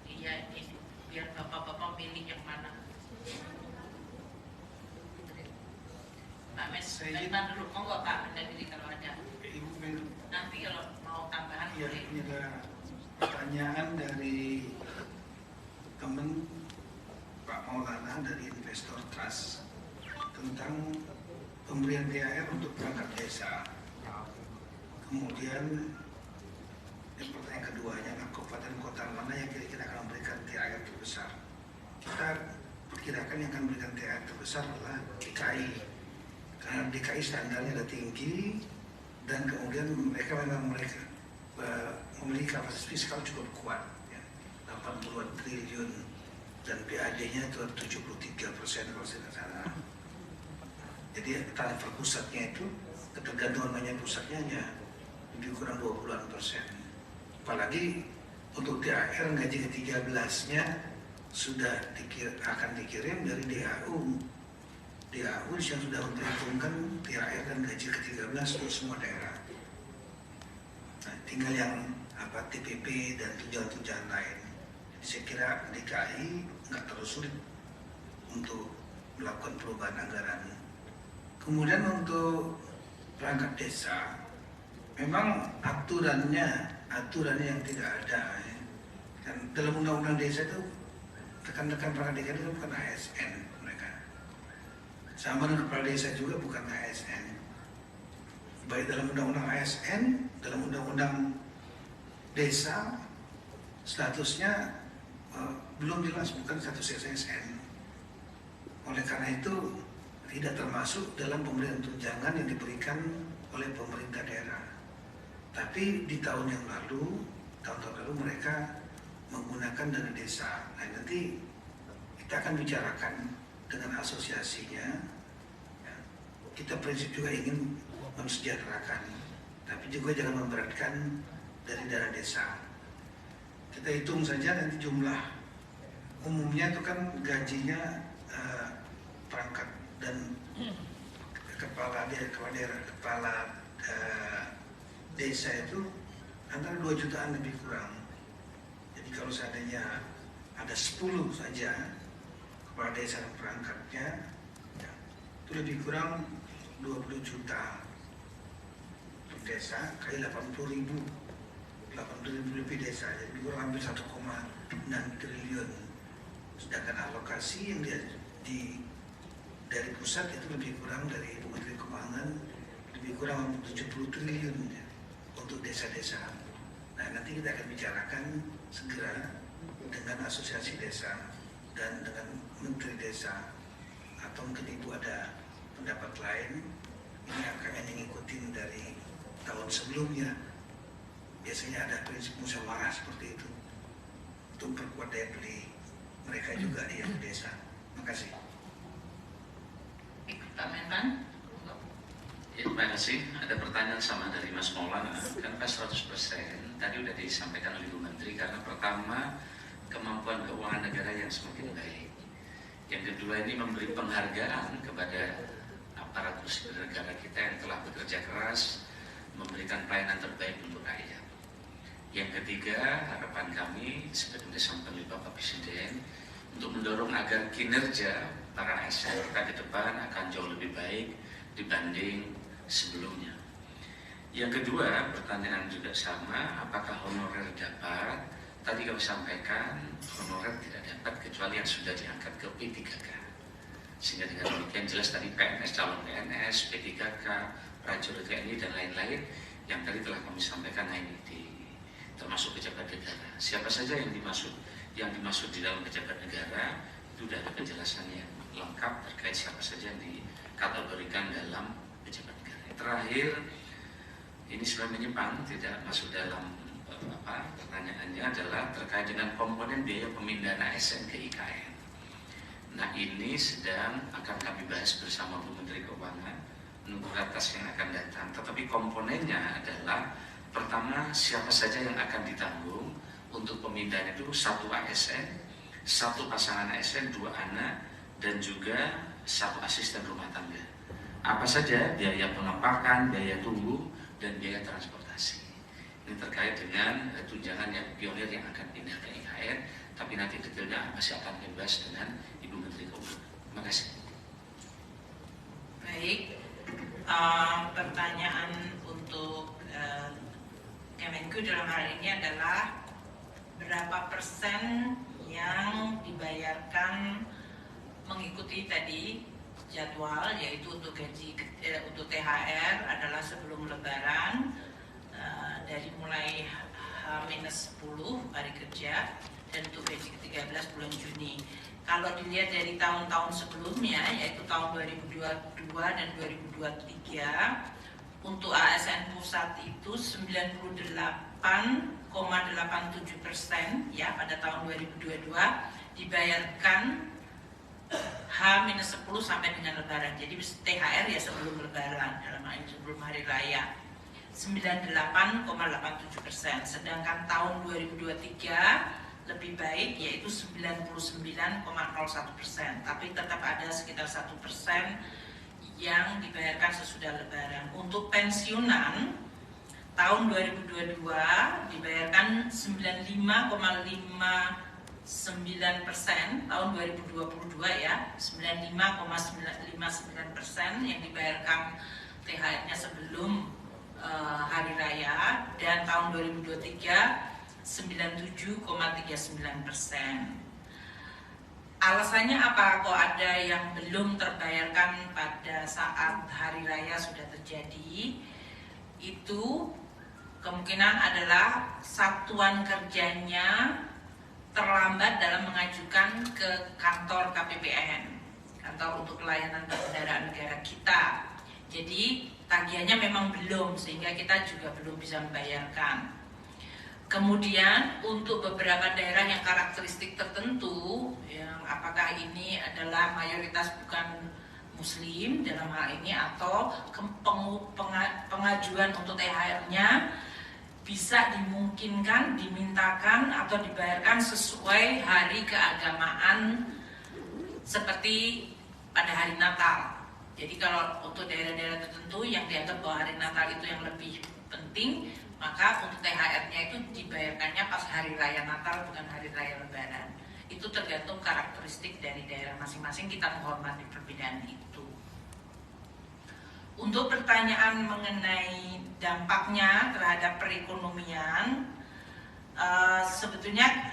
Iya, ini biar bapak-bapak milih yang mana. Pak Mentan dulu, monggo Pak Mendagri kalau ada. Ibu Menlu. Nanti kalau mau tambahan. Ya, ini ada pertanyaan dari teman Pak Maulana dari Investor Trust tentang pemberian THR untuk perangkat desa. Kemudian yang pertanyaan keduanya, kabupaten kota mana yang kira-kira akan memberikan THR terbesar? Kita perkirakan yang akan memberikan THR terbesar adalah DKI, karena DKI standarnya ada tinggi dan kemudian mereka memiliki kapasitas fiskal cukup kuat, ya, 80 triliun dan PAD-nya itu 73% kalau tidak salah. Jadi tarif pusatnya itu ketergantungan banyak pusatnya hanya lebih kurang 20%. Apalagi untuk THR gaji ke-13-nya sudah akan dikirim dari DAU. DAU yang sudah memperhitungkan THR dan gaji ke-13 untuk semua daerah. Nah, tinggal yang TPP dan tunjangan-tunjangan lain. Jadi saya kira DKI nggak terlalu sulit untuk melakukan perubahan anggaran. Kemudian untuk perangkat desa, memang aturannya yang tidak ada, ya. Dan dalam undang-undang desa itu rekan-rekan perangkat desa itu bukan ASN mereka. Sama dengan kepala desa juga bukan ASN. Baik dalam undang-undang ASN, dalam undang-undang desa statusnya belum jelas, bukan status SSN. Oleh karena itu tidak termasuk dalam pemberian tunjangan yang diberikan oleh pemerintah daerah. Tapi di tahun tahun lalu mereka menggunakan dana desa. Nah, nanti kita akan bicarakan dengan asosiasinya. Ya, kita prinsip juga ingin mensejahterakan, tapi juga jangan memberatkan dari dana desa. Kita hitung saja nanti jumlah umumnya itu kan gajinya perangkat dan kepala desa itu antara 2 jutaan lebih kurang. Jadi kalau seandainya ada 10 saja kepala desa dan perangkatnya, ya, itu lebih kurang 20 juta per desa kali 80.000 lebih desa, jadi lebih kurang hampir 1,6 triliun. Sedangkan alokasi yang dari pusat itu lebih kurang, dari Ibu Menteri Keuangan lebih kurang 70 triliun, ya, untuk desa-desa. Nah, nanti kita akan bicarakan segera dengan asosiasi desa dan dengan menteri desa, atau mungkin Ibu ada pendapat lain. Ini akan ngikutin dari tahun sebelumnya. Biasanya ada prinsip musyawarah seperti itu untuk memperkuat daya beli mereka juga di desa. Terima kasih. Pak Mentan. Ya, terima kasih. Ada pertanyaan sama dari Mas Maulana. Kenapa 100%? Tadi sudah disampaikan oleh Bu Menteri, karena pertama kemampuan keuangan negara yang semakin baik. Yang kedua ini memberi penghargaan kepada aparatur sipil negara kita yang telah bekerja keras memberikan pelayanan terbaik untuk rakyat. Yang ketiga, harapan kami seperti disampaikan oleh Bapak Presiden untuk mendorong agar kinerja para ASN kita ke depan akan jauh lebih baik dibanding sebelumnya. Yang kedua, pertanyaan juga sama, apakah honorer dapat? Tadi kami sampaikan honorer tidak dapat kecuali yang sudah diangkat ke P3K. Sehingga dengan demikian jelas tadi PNS, calon PNS, P3K, prajurit TNI dan lain-lain yang tadi telah kami sampaikan ini termasuk pejabat negara. Siapa saja yang dimaksud di dalam pejabat negara itu sudah ada penjelasan yang lengkap terkait siapa saja yang dikategorikan dalam pejabat negara. Terakhir, ini sebenarnya menyimpang, tidak masuk dalam pertanyaannya adalah terkait dengan komponen biaya pemindahan ASN ke IKN. Nah, ini sedang akan kami bahas bersama Bu Menteri Keuangan menunggu ratas yang akan datang. Tetapi komponennya adalah pertama, siapa saja yang akan ditanggung untuk pemindahan itu, satu ASN, satu pasangan ASN, 2 anak, dan juga 1 asisten rumah tangga. Apa saja biaya pengepakan, biaya tunggu, dan biaya transportasi. Ini terkait dengan tunjangan yang pionir yang akan pindah ke IKN, tapi nanti detailnya masih akan dibahas dengan Ibu Menteri Keuangan. Terima kasih. Baik, pertanyaan untuk Kemenku dalam hal ini adalah berapa persen yang dibayarkan mengikuti tadi jadwal, yaitu untuk gaji untuk THR adalah sebelum Lebaran dari mulai H-10 hari kerja, dan untuk gaji ke-13 bulan Juni. Kalau dilihat dari tahun-tahun sebelumnya, yaitu tahun 2022 dan 2023, untuk ASN pusat itu 98,87% ya pada tahun 2022 dibayarkan H-10 sampai dengan Lebaran. Jadi THR ya sebelum Lebaran, dalam hal ini sebelum hari raya, 98,87%. Sedangkan tahun 2023 lebih baik, yaitu 99,01%. Tapi tetap ada sekitar 1% yang dibayarkan sesudah Lebaran. Untuk pensiunan tahun 2022 dibayarkan 95,59%, tahun 2022 ya 95,59% yang dibayarkan THR-nya sebelum hari raya, dan tahun 2023 97,39%. Alasannya apa? Kok ada yang belum terbayarkan pada saat hari raya sudah terjadi? Itu kemungkinan adalah satuan kerjanya terlambat dalam mengajukan ke kantor KPPN, kantor untuk pelayanan perbendaharaan negara kita. Jadi tagihannya memang belum, sehingga kita juga belum bisa membayarkan. Kemudian untuk beberapa daerah yang karakteristik tertentu, yang apakah ini adalah mayoritas bukan Muslim dalam hal ini, atau pengajuan untuk THR-nya bisa dimungkinkan, dimintakan atau dibayarkan sesuai hari keagamaan seperti pada hari Natal. Jadi kalau untuk daerah-daerah tertentu yang dianggap bahwa hari Natal itu yang lebih penting, maka untuk THR-nya itu dibayarkannya pas hari raya Natal, bukan hari raya Lebaran. Itu tergantung karakteristik dari daerah masing-masing, kita menghormati perbedaan itu. Untuk pertanyaan mengenai dampaknya terhadap perekonomian, sebetulnya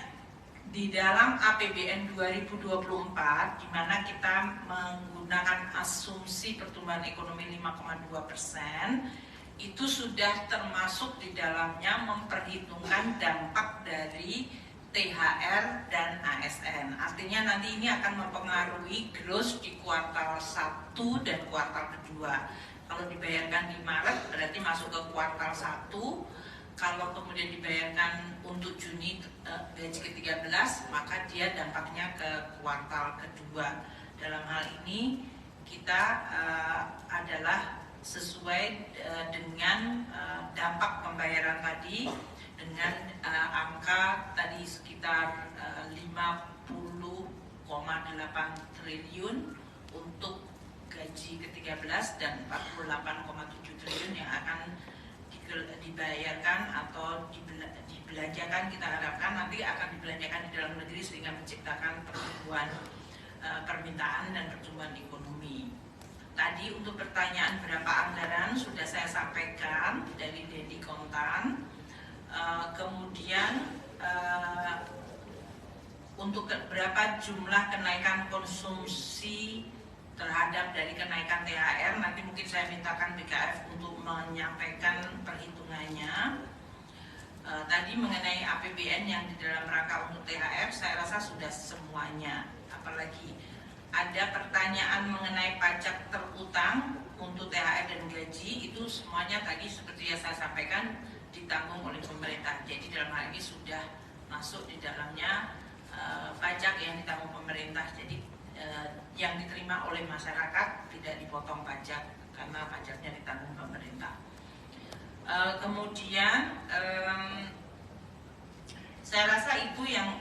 di dalam APBN 2024, di mana kita menggunakan asumsi pertumbuhan ekonomi 5,2%, itu sudah termasuk di dalamnya memperhitungkan dampak dari THR dan ASN. Artinya nanti ini akan mempengaruhi gross di kuartal 1 dan kuartal kedua. Kalau dibayarkan di Maret berarti masuk ke kuartal 1. Kalau kemudian dibayarkan untuk Juni gaji ke-13, maka dia dampaknya ke kuartal kedua. Dalam hal ini kita adalah sesuai dengan dampak pembayaran tadi, dengan angka tadi sekitar 50,8 triliun untuk gaji ke-13 dan 48,7 triliun yang akan dibayarkan atau dibelanjakan. Kita harapkan nanti akan dibelanjakan di dalam negeri sehingga menciptakan pertumbuhan permintaan dan pertumbuhan ekonomi. Tadi untuk pertanyaan berapa anggaran sudah saya sampaikan dari Dedi Kontan. Kemudian untuk berapa jumlah kenaikan konsumsi terhadap dari kenaikan THR, nanti mungkin saya mintakan BKF untuk menyampaikan perhitungannya. Tadi mengenai APBN yang di dalam rangka untuk THR, saya rasa sudah semuanya. Apalagi ada pertanyaan mengenai pajak terutang untuk THR dan gaji, itu semuanya tadi seperti yang saya sampaikan ditanggung oleh pemerintah. Jadi dalam hal ini sudah masuk di dalamnya pajak yang ditanggung pemerintah. Jadi yang diterima oleh masyarakat tidak dipotong pajak karena pajaknya ditanggung pemerintah. Kemudian saya rasa itu yang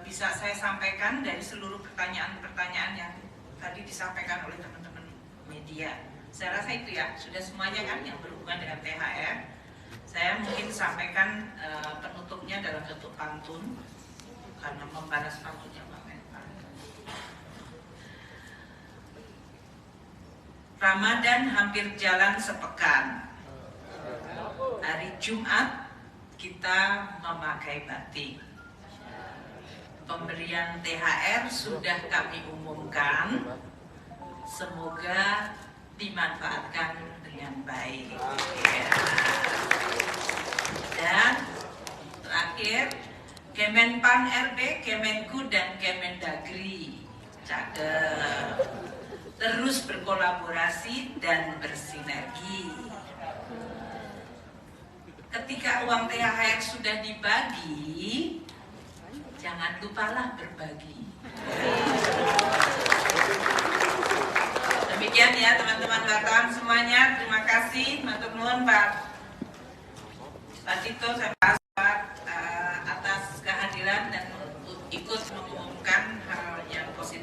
bisa saya sampaikan dari seluruh pertanyaan-pertanyaan yang tadi disampaikan oleh teman-teman media. Saya rasa itu ya, sudah semuanya kan yang berhubungan dengan THR. Saya mungkin sampaikan penutupnya dalam bentuk pantun karena membalas pantunnya Pak Menpan. Ramadan hampir jalan sepekan. Hari Jumat kita memakai batik. Pemberian THR sudah kami umumkan. Semoga dimanfaatkan dengan baik. Ya. Dan terakhir, Kemenpan RB, Kemenku dan Kemendagri terus berkolaborasi dan bersinergi. Ketika uang THR sudah dibagi, jangan lupalah berbagi. Demikian ya teman-teman wartawan semuanya. Terima kasih. Matur nuwun Pak Tito.